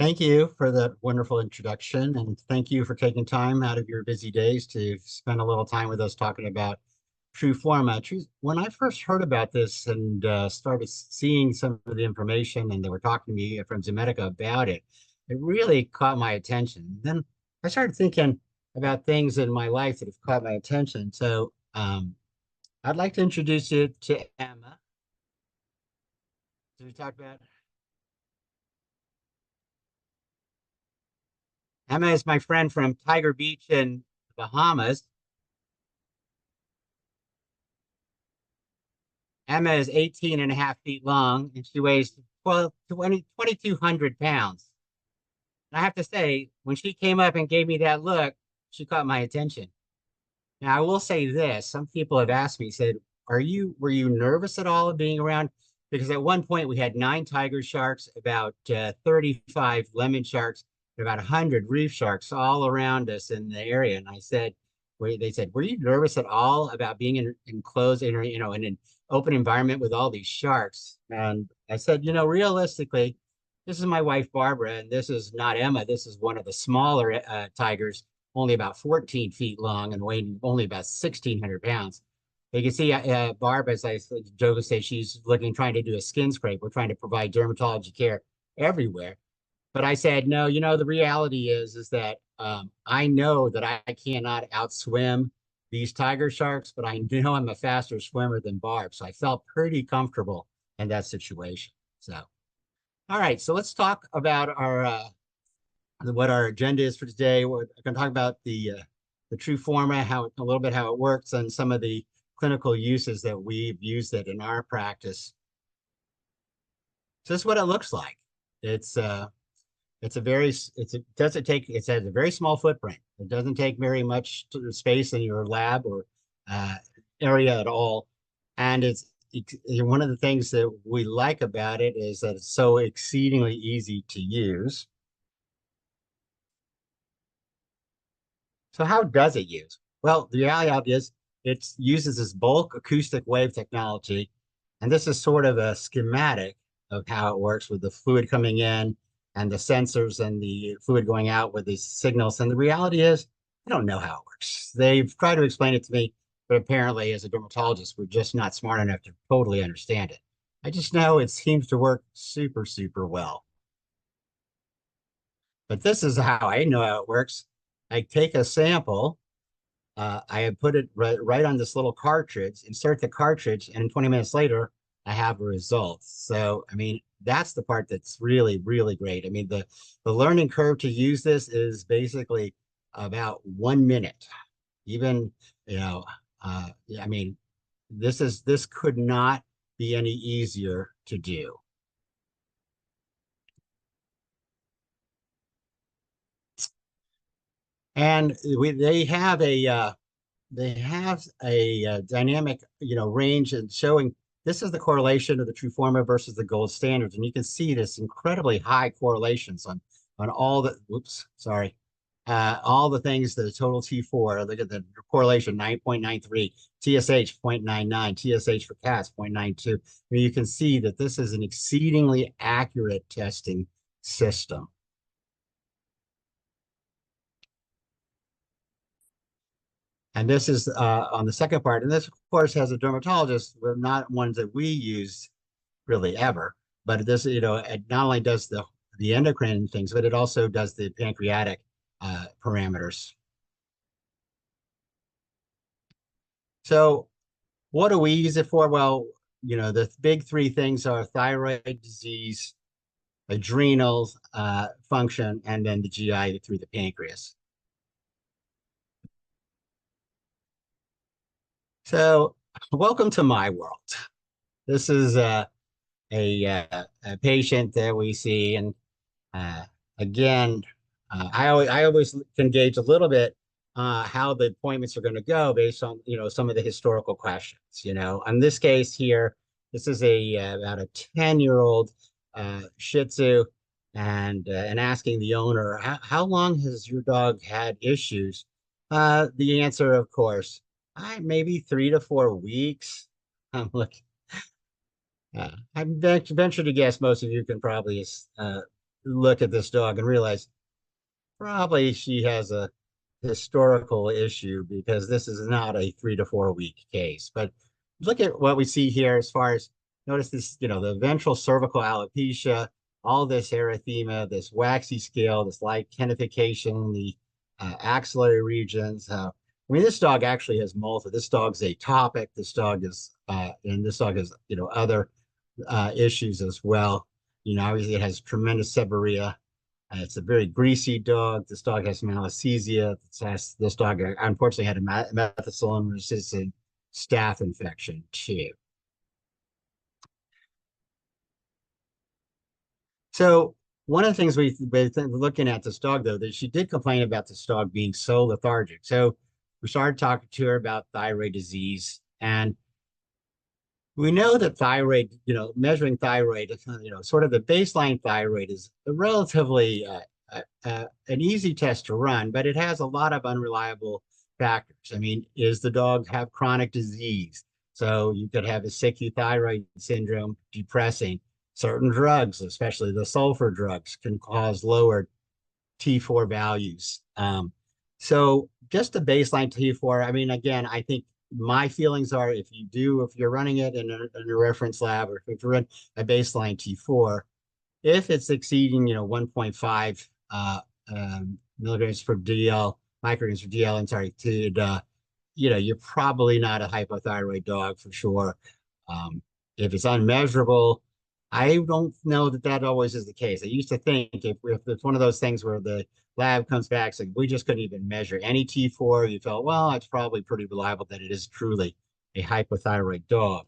Thank you for that wonderful introduction, and thank you for taking time out of your busy days to spend a little time with us talking about Truforma. When I first heard about this and started seeing some of the information, and they were talking to me from Zomedica about it, it really caught my attention. Then I started thinking about things in my life that have caught my attention. I'd like to introduce you to Emma. So we talked about Emma is my friend from Tiger Beach in the Bahamas. Emma is 18 and a half feet long and she weighs 2,200 pounds. And I have to say, when she came up and gave me that look, she caught my attention. Now, I will say this, some people have asked me, said, were you nervous at all of being around? Because at one point we had 9 tiger sharks, about 35 lemon sharks, and about 100 reef sharks all around us in the area. And I said, they said, were you nervous at all about being enclosed in an open environment with all these sharks? And I said, realistically, this is my wife, Barbara, and this is not Emma. This is one of the smaller tigers, only about 14 feet long and weighing only about 1,600 pounds. You can see Barb, as I joke say, she's trying to do a skin scrape. We're trying to provide dermatology care everywhere. But I said, no, the reality is that I know that I cannot outswim these tiger sharks, but I know I'm a faster swimmer than Barb. So I felt pretty comfortable in that situation. So, all right, so let's talk about our what our agenda is for today. We're going to talk about the Truforma, a little bit how it works, and some of the clinical uses that we've used it in our practice. So this is what it looks like. It's a very it doesn't take it has a very small footprint. It doesn't take very much space in your lab or area at all, and it's one of the things that we like about it is that it's so exceedingly easy to use. So how does it use? Well, the reality is it uses this bulk acoustic wave technology, and this is sort of a schematic of how it works with the fluid coming in and the sensors and the fluid going out with these signals. And the reality is, I don't know how it works. They've tried to explain it to me, but apparently, as a dermatologist, we're just not smart enough to totally understand it. I just know it seems to work super, super well. But this is how I know how it works. I take a sample, I put it right on this little cartridge, insert the cartridge, and 20 minutes later, I have a result. So, I mean, that's the part that's really, really great. I mean, the learning curve to use this is basically about 1 minute. Even, you know, I mean, this could not be any easier to do. And they have a dynamic, range and showing this is the correlation of the Truforma versus the gold standards, and you can see this incredibly high correlations on all the. Whoops, sorry, all the things. The total T4. Look at the correlation: 9.93, TSH 0.99, TSH for cats 0.92. I mean, you can see that this is an exceedingly accurate testing system. And this is on the second part. And this, of course, has a dermatologist. We're not ones that we use really ever. But this, it not only does the endocrine things, but it also does the pancreatic parameters. So what do we use it for? Well, the big three things are thyroid disease, adrenal function, and then the GI through the pancreas. So welcome to my world. This is a patient that we see. And again, I always can gauge a little bit how the appointments are going to go based on, some of the historical questions. In this case here, this is about a 10-year-old Shih Tzu, and asking the owner, how long has your dog had issues? The answer, of course, maybe 3 to 4 weeks. I'm looking. I venture to guess most of you can probably look at this dog and realize probably she has a historical issue because this is not a 3 to 4 week case. But look at what we see here as far as notice this, the ventral cervical alopecia, all this erythema, this waxy scale, this lichenification, the axillary regions. I mean, this dog actually has multiple. This dog's atopic. And this dog has, other issues as well. Obviously it has tremendous seborrhea. It's a very greasy dog. This dog has malassezia. This dog unfortunately had a methicillin-resistant staph infection too. So one of the things we've been looking at this dog, though, that she did complain about this dog being so lethargic. So we started talking to her about thyroid disease, and we know that thyroid, measuring thyroid, sort of the baseline thyroid is a relatively an easy test to run, but it has a lot of unreliable factors. I mean, is the dog have chronic disease? So you could have a sickly thyroid syndrome, depressing. Certain drugs, especially the sulfur drugs, can cause lowered T4 values. So just a baseline T4. I mean, again, I think my feelings are if you're running it in a reference lab, or if you're in a baseline T4, if it's exceeding, 1.5 milligrams per DL, micrograms per DL, I'm sorry, you're probably not a hypothyroid dog for sure. If it's unmeasurable, I don't know that always is the case. I used to think if it's one of those things where the lab comes back saying we just couldn't even measure any T4, you felt, well, it's probably pretty reliable that it is truly a hypothyroid dog.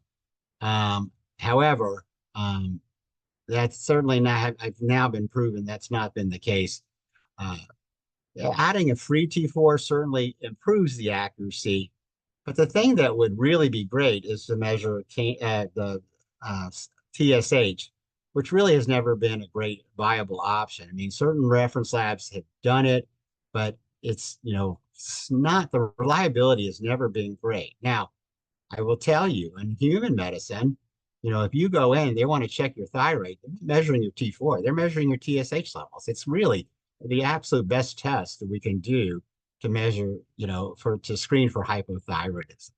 However, that's certainly not, I've now been proven that's not been the case. Uh, Adding a free T4 certainly improves the accuracy, but the thing that would really be great is to measure the TSH, which really has never been a great viable option. I mean, certain reference labs have done it, but it's not, the reliability has never been great. Now, I will tell you, in human medicine, if you go in and they want to check your thyroid, they're not measuring your T4, they're measuring your TSH levels. It's really the absolute best test that we can do to measure, to screen for hypothyroidism.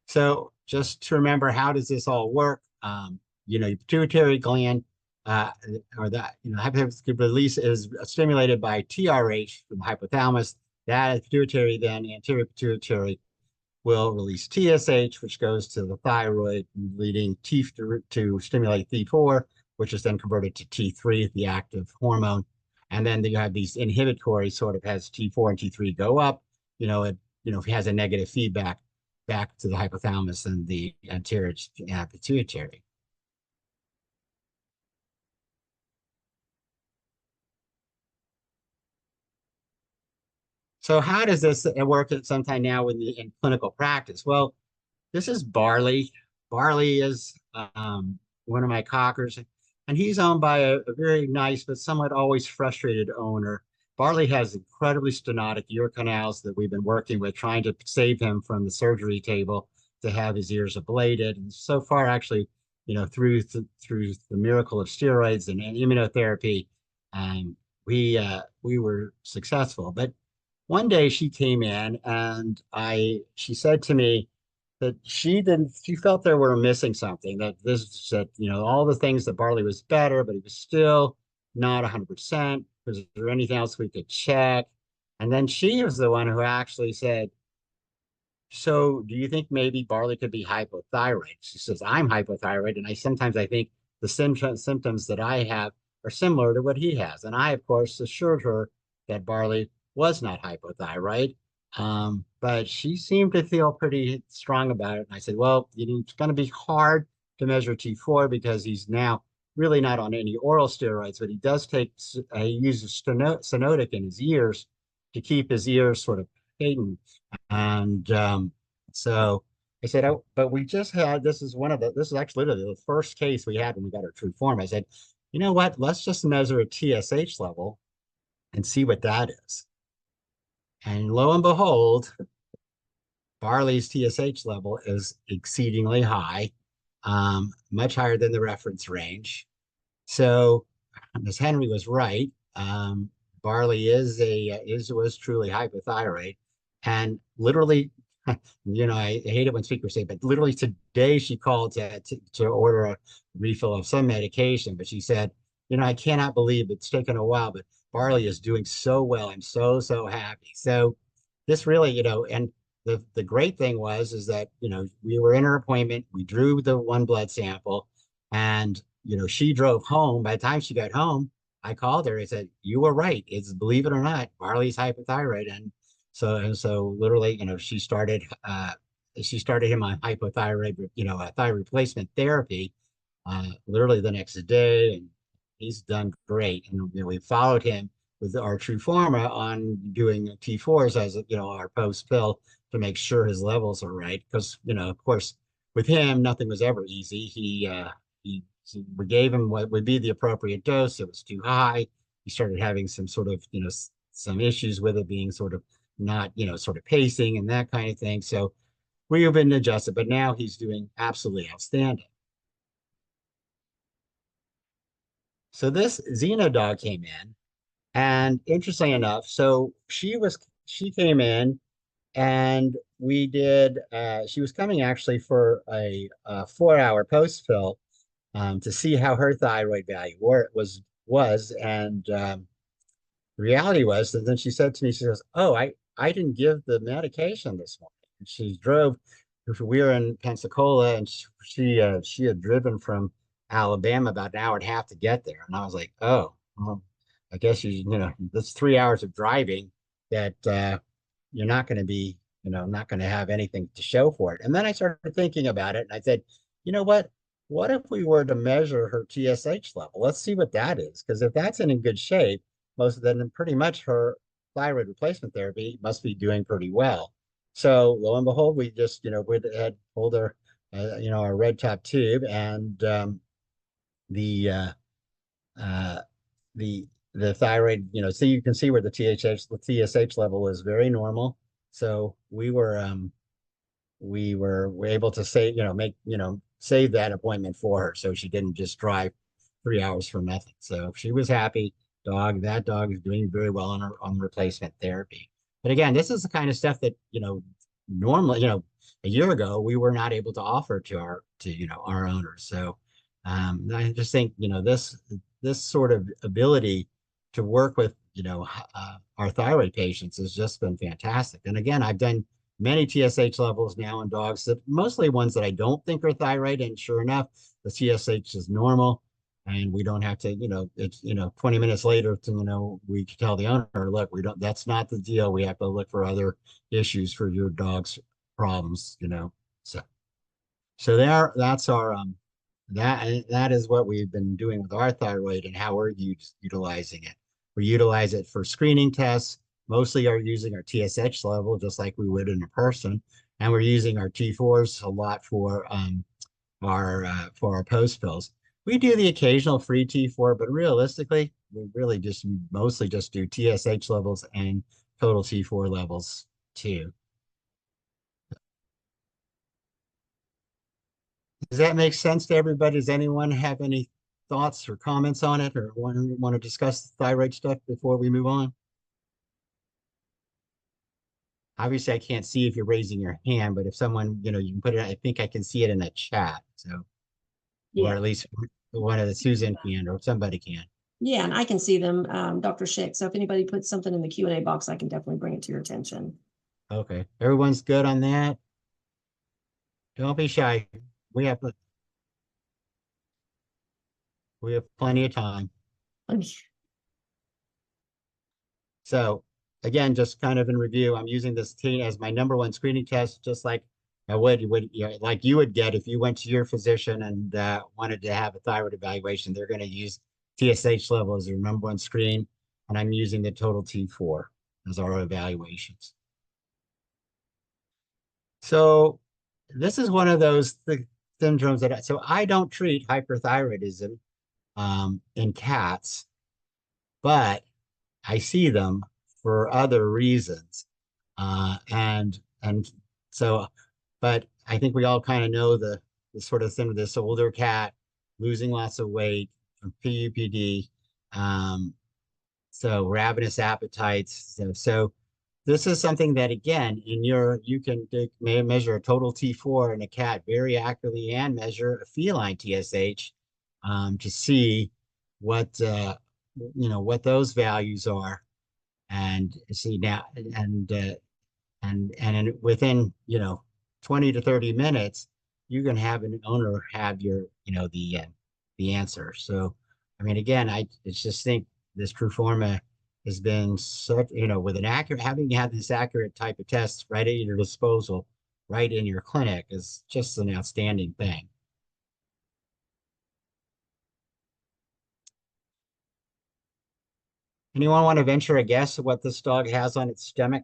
So just to remember, how does this all work? Your pituitary gland, or that, hypothyroid release is stimulated by TRH from the hypothalamus. That pituitary, then anterior pituitary, will release TSH, which goes to the thyroid, leading to stimulate T4, which is then converted to T3, the active hormone. And then you have these inhibitory sort of has T4 and T3 go up. If it has a negative feedback back to the hypothalamus and the anterior pituitary. So how does this work at sometime now in clinical practice? Well, this is Barley. Barley is one of my cockers, and he's owned by a very nice but somewhat always frustrated owner. Barley has incredibly stenotic ear canals that we've been working with, trying to save him from the surgery table to have his ears ablated. And so far, actually, through the miracle of steroids and immunotherapy, we were successful. But one day she came in and she said to me that she felt there were missing something, all the things that Barley was better, but he was still not 100%. Was there anything else we could check? And then she was the one who actually said, so do you think maybe Barley could be hypothyroid? She says, I'm hypothyroid, and sometimes I think the symptoms that I have are similar to what he has. And I, of course, assured her that Barley was not hypothyroid. But she seemed to feel pretty strong about it. And I said, well, it's going to be hard to measure T4 because he's now really not on any oral steroids, but he does he uses stenotic in his ears to keep his ears sort of patent. And so I said, oh, but we just had, this is actually literally the first case we had when we got our Truform. I said, you know what, let's just measure a TSH level and see what that is. And lo and behold, Barley's TSH level is exceedingly high. much higher than the reference range. So Ms. Henry was right. Barley was truly hypothyroid, and literally, I hate it when speakers say, but literally today she called to order a refill of some medication, but she said, I cannot believe it's taken a while, but Barley is doing so well. I'm so happy. So this really, and the great thing is that we were in her appointment, we drew the one blood sample, and she drove home. By the time she got home, I called her and said, "You were right. It's, believe it or not, Barley's hypothyroid." And so literally, she started him on hypothyroid, thyroid replacement therapy, literally the next day, and he's done great. And we followed him with our Truforma on doing T4s as our post pill to make sure his levels are right. Because of course, with him, nothing was ever easy. He we gave him what would be the appropriate dose. It was too high. He started having some sort of some issues with it being sort of not sort of pacing and that kind of thing. So we have been adjusted, but now he's doing absolutely outstanding. So this Xena dog came in, and interestingly enough, so she came in, and we did. She was coming actually for a 4-hour post fill, to see how her thyroid value was, and the reality was that then she said to me, she goes, "Oh, I didn't give the medication this morning." And she drove. We were in Pensacola, and she had driven from Alabama about an hour and a half to get there. And I was like, "Oh, well, I guess that's 3 hours of driving that you're not going to be, not going to have anything to show for it." And then I started thinking about it, and I said, "You know what? What if we were to measure her TSH level? Let's see what that is, because if that's in good shape, then pretty much her thyroid replacement therapy must be doing pretty well." So lo and behold, we just, we had pulled our red top tube, and the uh, the thyroid, so you can see where the TSH level is very normal. So we were able to say, save that appointment for her, so she didn't just drive 3 hours for nothing. So she was happy. That dog is doing very well on replacement therapy. But again, this is the kind of stuff that normally, a year ago we were not able to offer to our owners. So I just think this sort of ability to work with our thyroid patients has just been fantastic. And again, I've done many TSH levels now in dogs, that mostly ones that I don't think are thyroid, and sure enough, the TSH is normal, and we don't have to, it's 20 minutes later to we can tell the owner, "Look, we don't, that's not the deal. We have to look for other issues for your dog's problems." So that's our that is what we've been doing with our thyroid and how we're utilizing it. We utilize it for screening tests. Mostly are using our TSH level just like we would in a person, and we're using our T4s a lot for our post pills. We do the occasional free T4, but realistically, we really just mostly just do TSH levels and total T4 levels too. Does that make sense to everybody? Does anyone have any thoughts or comments on it, or want to discuss the thyroid stuff before we move on? Obviously, I can't see if you're raising your hand, but if someone, you can put it, I think I can see it in the chat. So, or Yeah. at least one of the Susan can, or somebody can. Yeah, and I can see them, Dr. Schick. So if anybody puts something in the Q&A box, I can definitely bring it to your attention. Okay. Everyone's good on that. Don't be shy. We have, we have plenty of time. So again, just kind of in review, I'm using this teen as my number one screening test, just like I like you would get if you went to your physician and wanted to have a thyroid evaluation. They're going to use TSH level as your number one screen, and I'm using the total T4 as our evaluations. So this is one of those syndromes so I don't treat hyperthyroidism in cats, but I see them for other reasons. And so, but I think we all kind of know this sort of thing, this older cat losing lots of weight from PUPD. So ravenous appetites. So this is something that again, you can measure a total T4 in a cat very accurately and measure a feline TSH to see what what those values are, and see now within 20 to 30 minutes you can have an owner have your the answer. So I mean, again, I just think this Truforma has been such, with an accurate, having had this accurate type of test right at your disposal, right in your clinic, is just an outstanding thing. Anyone want to venture a guess at what this dog has on its stomach?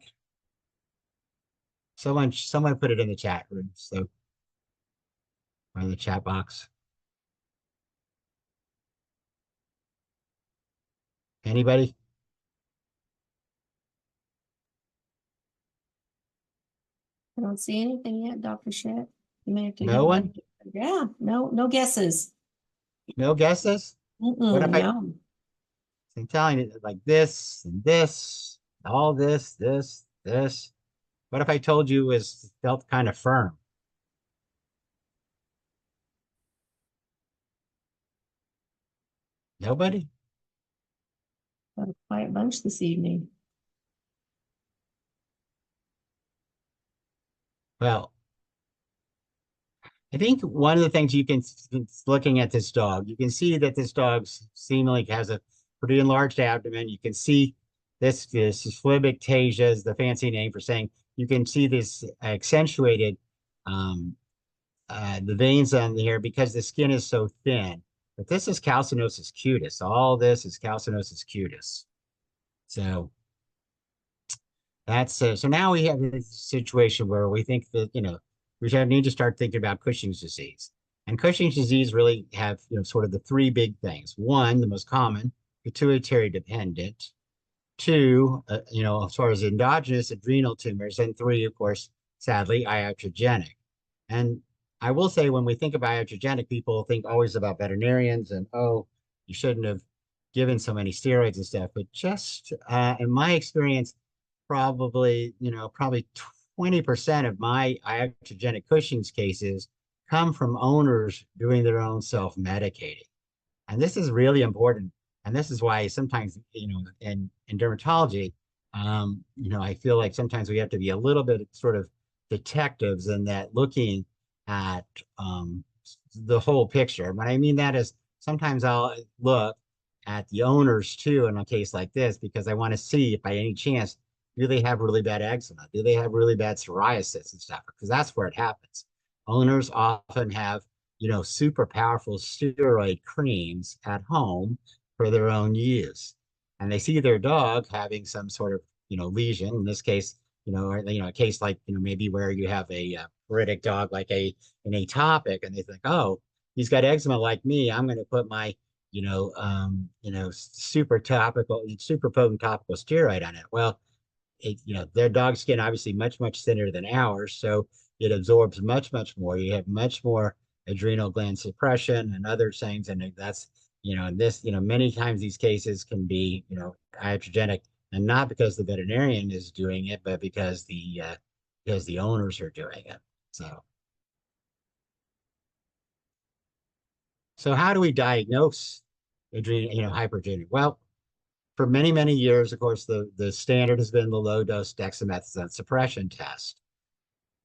Someone put it in the chat room, so, or in the chat box. Anybody? I don't see anything yet, Dr. Schick. You may have to give No it. one? Yeah, no guesses. No guesses? What if No. I'm telling you, like this and this, all this. What if I told you it was felt kind of firm? Nobody? Got a quiet bunch this evening. Well, I think one of the things you can, looking at this dog, you can see that this dog seemingly has a pretty enlarged abdomen. You can see this phlegmoctasia is the fancy name for saying you can see this accentuated, um, the veins on here because the skin is so thin. But this is calcinosis cutis. All this is calcinosis cutis. So that's so now we have this situation where we think that, we need to start thinking about Cushing's disease. And Cushing's disease really have, sort of the three big things. One, the most common, pituitary dependent. Two, as far as endogenous adrenal tumors. And three, of course, sadly, iatrogenic. And I will say, when we think about iatrogenic, people think always about veterinarians and, oh, you shouldn't have given so many steroids and stuff. But just in my experience, probably 20% of my iatrogenic Cushing's cases come from owners doing their own self-medicating. And this is really important. And this is why sometimes, in dermatology, I feel like sometimes we have to be a little bit sort of detectives in that, looking at the whole picture. What I mean that is sometimes I'll look at the owners too in a case like this, because I want to see if by any chance, do they have really bad eczema? Do they have really bad psoriasis and stuff? Because that's where it happens. Owners often have, super powerful steroid creams at home for their own use. And they see their dog having some sort of, lesion, in this case, or, a case like, maybe where you have a pruritic dog, like an atopic, and they think, oh, he's got eczema like me. I'm going to put my, super potent topical steroid on it. Well, their dog skin obviously much thinner than ours, so it absorbs much more. You have much more adrenal gland suppression and other things, and that's and this many times these cases can be iatrogenic, and not because the veterinarian is doing it, but because the owners are doing it. So how do we diagnose hypergenic? Well, for many years, of course, the standard has been the low dose dexamethasone suppression test.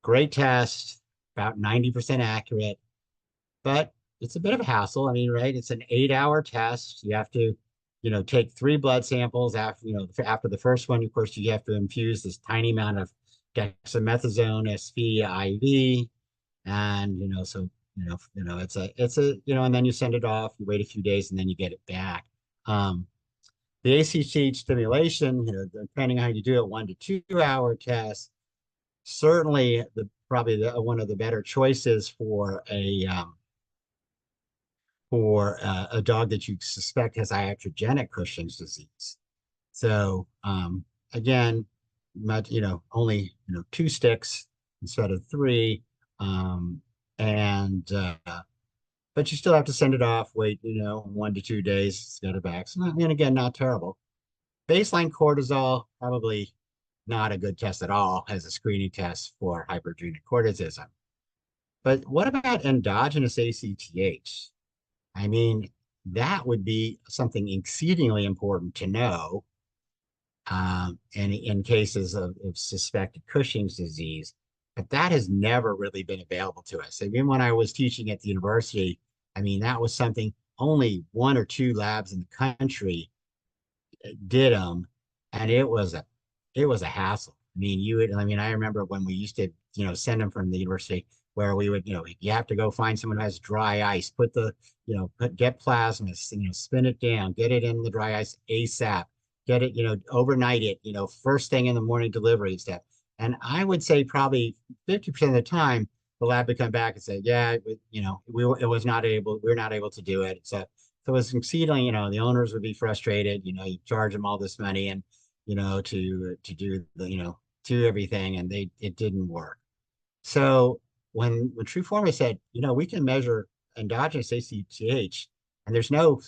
Great test, about 90% accurate, but it's a bit of a hassle. I mean, right? It's an 8-hour test. You have to, take 3 blood samples after the first one. Of course, you have to infuse this tiny amount of dexamethasone SV IV, and and then you send it off. You wait a few days, and then you get it back. The ACTH stimulation, depending on how you do it, 1 to 2 hour test, certainly probably one of the better choices for a dog that you suspect has iatrogenic Cushing's disease. So again, only 2 sticks instead of 3. And but you still have to send it off, wait, 1 to 2 days to get it back. So, and again, not terrible. Baseline cortisol, probably not a good test at all as a screening test for hypertrophic cortisism. But what about endogenous ACTH? I mean, that would be something exceedingly important to know in cases of suspected Cushing's disease. But that has never really been available to us. Even when I was teaching at the university, I mean, that was something only one or two labs in the country did them, and it was a hassle. I mean, I remember when we used to, send them from the university where we would, you have to go find someone who has dry ice, get plasma, spin it down, get it in the dry ice ASAP, get it, overnight it, first thing in the morning delivery and stuff. And I would say probably 50% of the time, the lab would come back and say, yeah, we're not able to do it. So it's exceedingly, the owners would be frustrated, you charge them all this money and, to do to everything, and it didn't work. So when Truforming said, we can measure endogenous ACTH, and there's no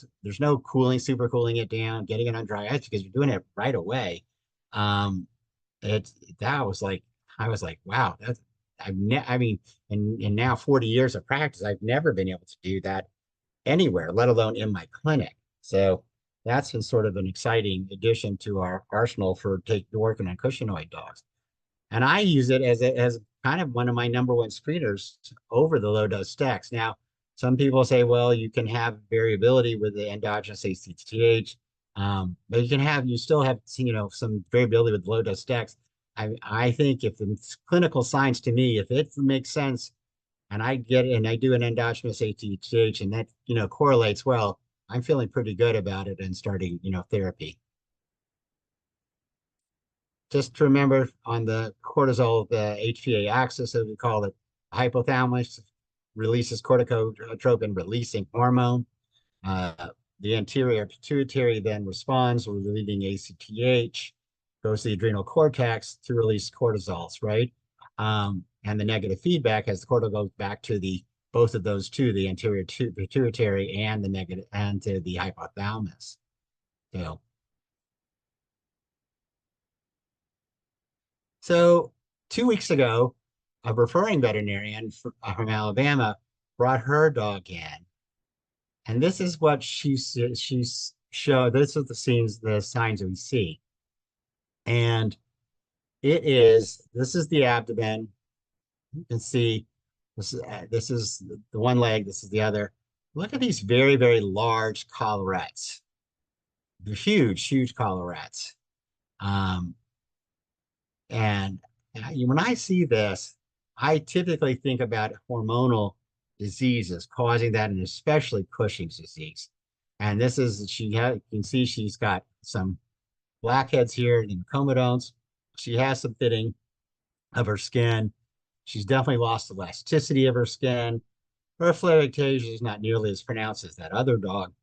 cooling, super cooling it down, getting it on dry ice because you're doing it right away. Um, it that was like I was like, wow, I mean, in now 40 years of practice, I've never been able to do that anywhere, let alone in my clinic. So that's been sort of an exciting addition to our arsenal for working on cushingoid dogs. And I use it as kind of one of my number one screeners over the low dose stacks. Now, some people say, well, you can have variability with the endogenous ACTH, but you still have some variability with low dose stacks. I think if it's clinical science to me, if it makes sense and I do an endogenous ACTH and that, correlates well, I'm feeling pretty good about it and starting, therapy. Just to remember on the cortisol, the HPA axis, as we call it, hypothalamus releases corticotropin releasing hormone. The anterior pituitary then responds, relieving ACTH, goes to the adrenal cortex to release cortisols, right? And the negative feedback as the cortisol goes back to both of those two, the anterior pituitary and the negative and to the hypothalamus. So, so 2 weeks ago, a referring veterinarian from Alabama brought her dog in, and this is what she's showed. This is the signs that we see, and this is the abdomen. You can see this is the one leg. This is the other. Look at these very, very large collarettes. They're huge, huge collarettes. Um, and when I see this, I typically think about hormonal diseases causing that, and especially Cushing's disease. And you can see she's got some blackheads here in the comedones. She has some thinning of her skin. She's definitely lost the elasticity of her skin. Her phlegmasia is not nearly as pronounced as that other dog,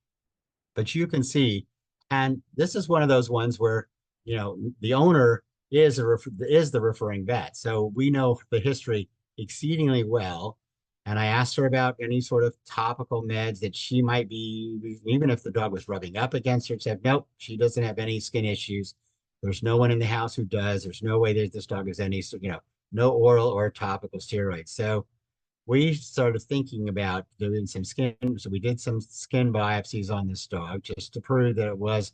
but you can see, and this is one of those ones where the owner is the referring vet, so we know the history exceedingly well. And I asked her about any sort of topical meds that she might be, even if the dog was rubbing up against her. Said nope, she doesn't have any skin issues. There's no one in the house who does. There's no way that this dog has any, no oral or topical steroids. So we started thinking about doing some skin. So we did some skin biopsies on this dog just to prove that it was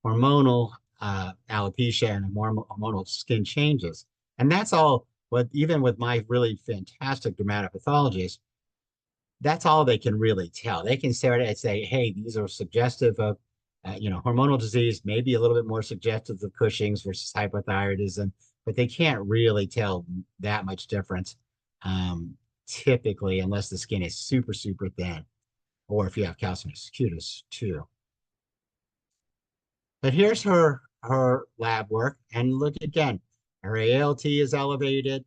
hormonal alopecia and hormonal skin changes. And that's all. But even with my really fantastic dermatopathologist, that's all they can really tell. They can stare at it and say, hey, these are suggestive of, hormonal disease, maybe a little bit more suggestive of Cushing's versus hypothyroidism, but they can't really tell that much difference. Typically, unless the skin is super, super thin, or if you have calcium cutis too. But here's her lab work, and look again, her ALT is elevated,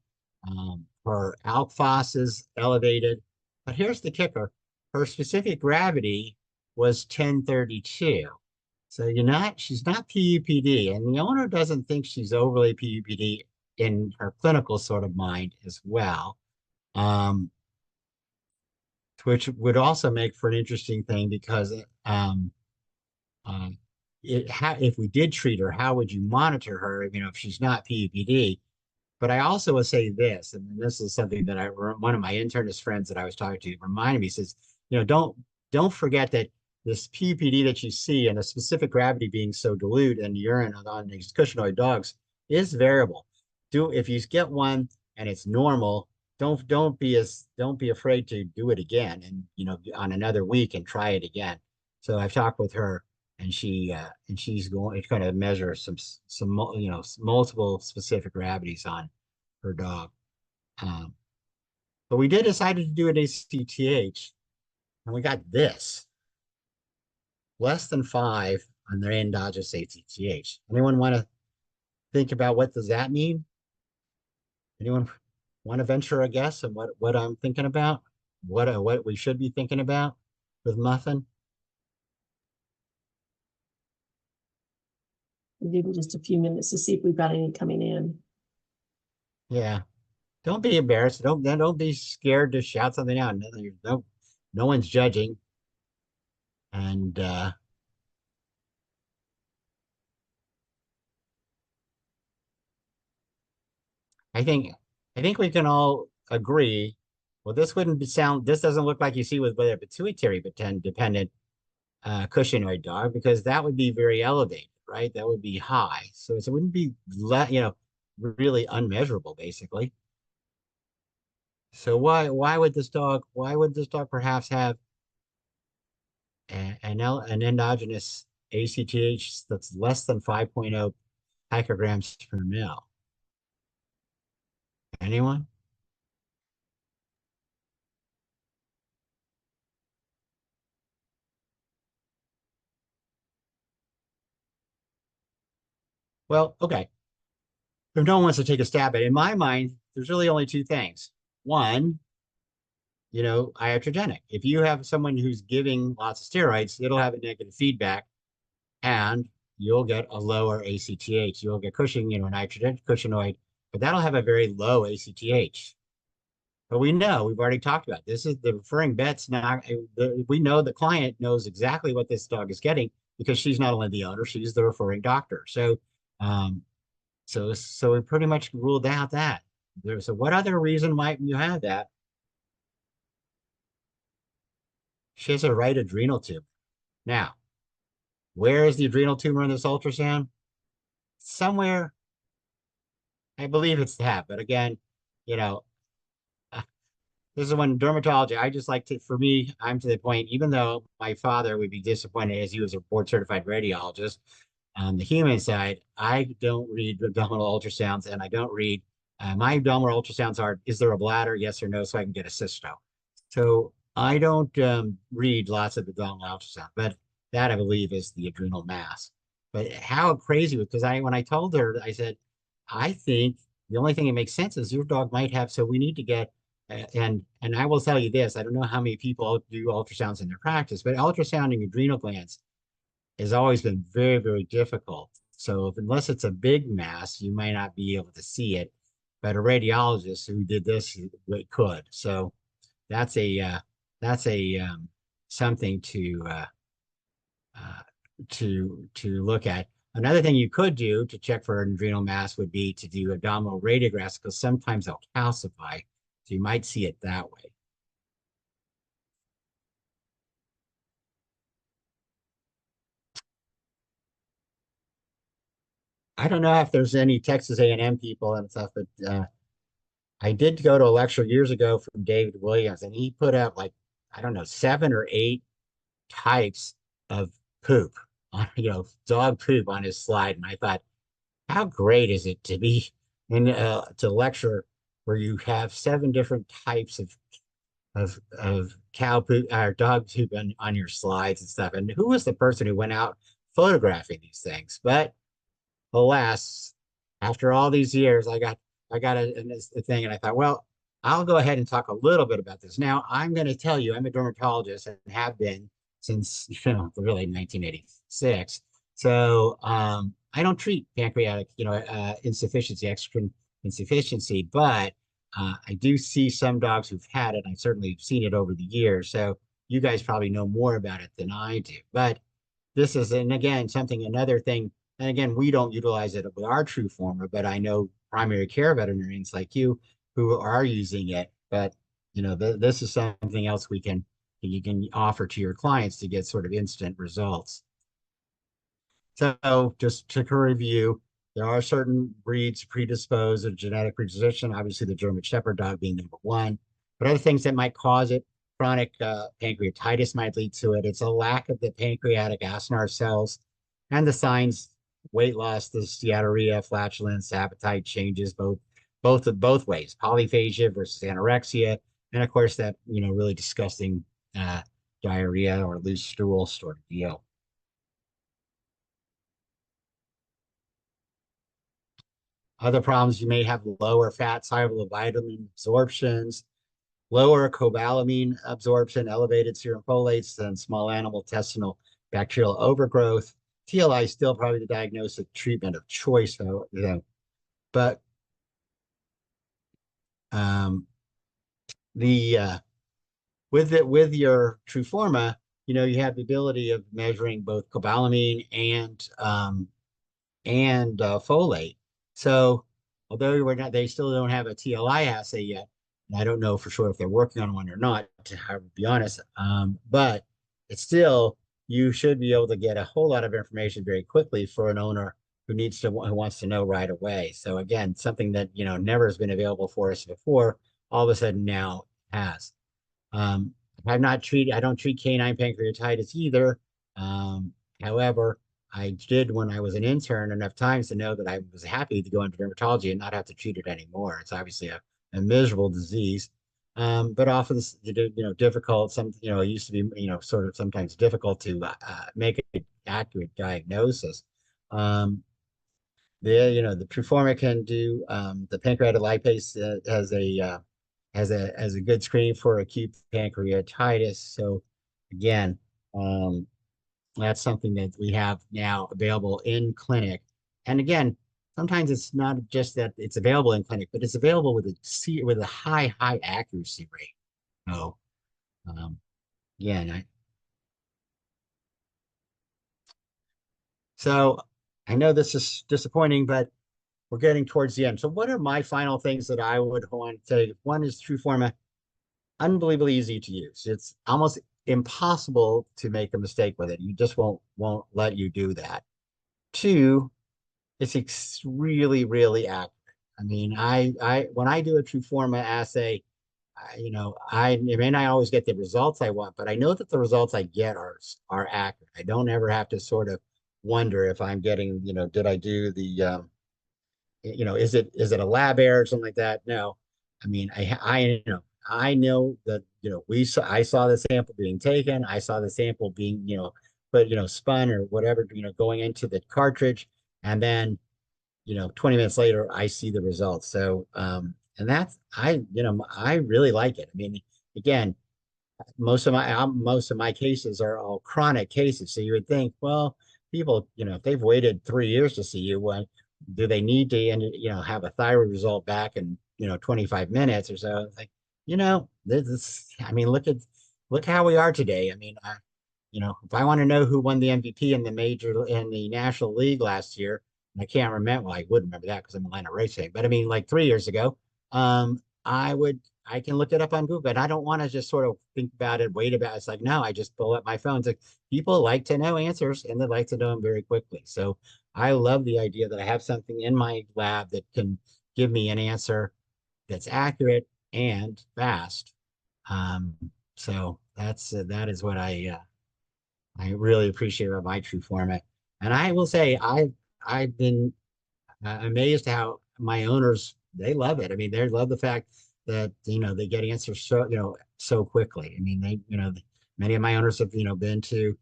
her alk phos is elevated, but here's the kicker: her specific gravity was 1032. So she's not PUPD, and the owner doesn't think she's overly PUPD in her clinical sort of mind as well. Um, which would also make for an interesting thing because um, if we did treat her, how would you monitor her? You know, if she's not PUPD. But I also would say this, and this is something that one of my internist friends that I was talking to reminded me, says, you know, don't forget that this PUPD that you see and the specific gravity being so dilute in urine on these cushingoid dogs is variable. If you get one and it's normal, don't be afraid to do it again and you know on another week and try it again. So I've talked with her and she's going to kind of measure some you know multiple specific gravities on her dog. Um, but we did decide to do an ACTH, and we got this less than 5 on their endogenous ACTH. Anyone want to think about what does that mean? Anyone want to venture a guess on what I'm thinking about? What we should be thinking about with Muffin? We'll give you just a few minutes to see if we've got any coming in. Yeah. Don't be embarrassed. Don't be scared to shout something out. No one's judging. And I think I think we can all agree. Well, this doesn't look like you see with a pituitary dependent cushingoid dog because that would be very elevated, right? That would be high. So it wouldn't be really unmeasurable, basically. So why would this dog perhaps have an endogenous ACTH that's less than 5.0 picograms per mil? Anyone? Well, okay. If no one wants to take a stab at it, in my mind, there's really only two things. One, you know, iatrogenic. If you have someone who's giving lots of steroids, it'll have a negative feedback and you'll get a lower ACTH. You'll get Cushing, you know, an iatrogenic cushingoid, but that'll have a very low ACTH. But we know, we've already talked about this is the referring vet's not, we know the client knows exactly what this dog is getting because she's not only the owner, she's the referring doctor. Um, so we pretty much ruled out that. So what other reason might you have that? She has a right adrenal tumor. Now, where is the adrenal tumor in this ultrasound? Somewhere, I believe it's that. But again, you know, this is when dermatology, I just like to, for me, I'm to the point, even though my father would be disappointed as he was a board certified radiologist, on the human side, I don't read abdominal ultrasounds and I don't read, my abdominal ultrasounds are, is there a bladder? Yes or no, so I can get a cysto. So I don't read lots of abdominal ultrasound, but that I believe is the adrenal mass. But how crazy, because when I told her, I said, I think the only thing that makes sense is your dog might have, so we need to get and I will tell you this, I don't know how many people do ultrasounds in their practice, but ultrasounding adrenal glands has always been very, very difficult. So unless it's a big mass, you might not be able to see it. But a radiologist who did this could. So that's a something uh, to look at. Another thing you could do to check for an adrenal mass would be to do abdominal radiographs because sometimes they'll calcify. So you might see it that way. I don't know if there's any Texas A&M people and stuff, but I did go to a lecture years ago from David Williams, and he put up like, I don't know, 7 or 8 types of poop on, you know, dog poop on his slide. And I thought, how great is it to be in to lecture where you have 7 different types of cow poop or dog poop on your slides and stuff. And who was the person who went out photographing these things? But alas, after all these years, I got a thing, and I thought, well, I'll go ahead and talk a little bit about this. Now, I'm going to tell you, I'm a dermatologist and have been since really 1986. So I don't treat pancreatic insufficiency, exocrine insufficiency, but I do see some dogs who've had it. I've certainly seen it over the years. So you guys probably know more about it than I do. But this is, and again, another thing. And again, we don't utilize it with our Truformer, but I know primary care veterinarians like you who are using it. But this is something else you can offer to your clients to get sort of instant results. So just to review, there are certain breeds predisposed to genetic predisposition, obviously the German Shepherd dog being number one, but other things that might cause it, chronic pancreatitis might lead to it. It's a lack of the pancreatic acinar cells and the signs, weight loss, the steatorrhea, flatulence, appetite changes, both ways, polyphagia versus anorexia, and of course that, really disgusting diarrhea or loose stool sort of deal. Other problems, you may have lower fat soluble vitamin absorptions, lower cobalamin absorption, elevated serum folates, and small animal intestinal bacterial overgrowth. TLI is still probably the diagnostic treatment of choice, though, but the with your Truforma, you have the ability of measuring both cobalamin and folate. So although they still don't have a TLI assay yet, and I don't know for sure if they're working on one or not, to be honest. But it's still, you should be able to get a whole lot of information very quickly for an owner who wants to know right away. So again, something that never has been available for us before, all of a sudden now has. Um, I don't treat canine pancreatitis either. However, I did when I was an intern enough times to know that I was happy to go into dermatology and not have to treat it anymore. It's obviously a miserable disease, but often difficult. It used to be sort of sometimes difficult to make an accurate diagnosis. The Truforma can do the pancreatic lipase as a good screen for acute pancreatitis. So again, that's something that we have now available in clinic. And again, sometimes it's not just that it's available in clinic, but it's available with a high accuracy rate. So um, again, so I know this is disappointing, but we're getting towards the end. So what are my final things that I would want to say? One is Truforma, unbelievably easy to use. It's almost impossible to make a mistake with it. You just won't let you do that. Two, it's really accurate. I mean, I when I do a Truforma assay, I may not always get the results I want, but I know that the results I get are accurate. I don't ever have to sort of wonder if I'm getting, did I do the is it a lab error or something like that? No. I mean, I know that, I saw the sample being taken. I saw the sample being, but, spun or whatever, going into the cartridge. And then, 20 minutes later, I see the results. So, and I really like it. I mean, again, most of my cases are all chronic cases. So you would think, well, people, if they've waited 3 years to see you, when do they need to, have a thyroid result back in, 25 minutes or so? It's like, I mean, look how we are today. I mean, if I want to know who won the MVP in the National League last year, and I can't remember, well, I would remember that because I'm Atlanta racing, but I mean, like 3 years ago, I can look it up on Google, and I don't want to just sort of think about it, wait about it. It's like, no, I just pull up my phone. It's like people like to know answers and they like to know them very quickly. So I love the idea that I have something in my lab that can give me an answer that's accurate and fast. Um, so that is what I really appreciate about my Truforma. And I will say I've been amazed how my owners, they love it. I mean, they love the fact that they get answers so quickly. I mean, many of my owners have been to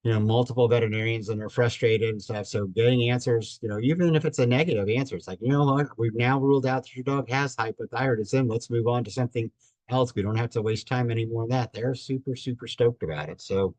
multiple veterinarians and are frustrated and stuff. So getting answers, even if it's a negative answer, it's like, what, we've now ruled out that your dog has hypothyroidism. Let's move on to something else. We don't have to waste time anymore on that. They're super stoked about it. So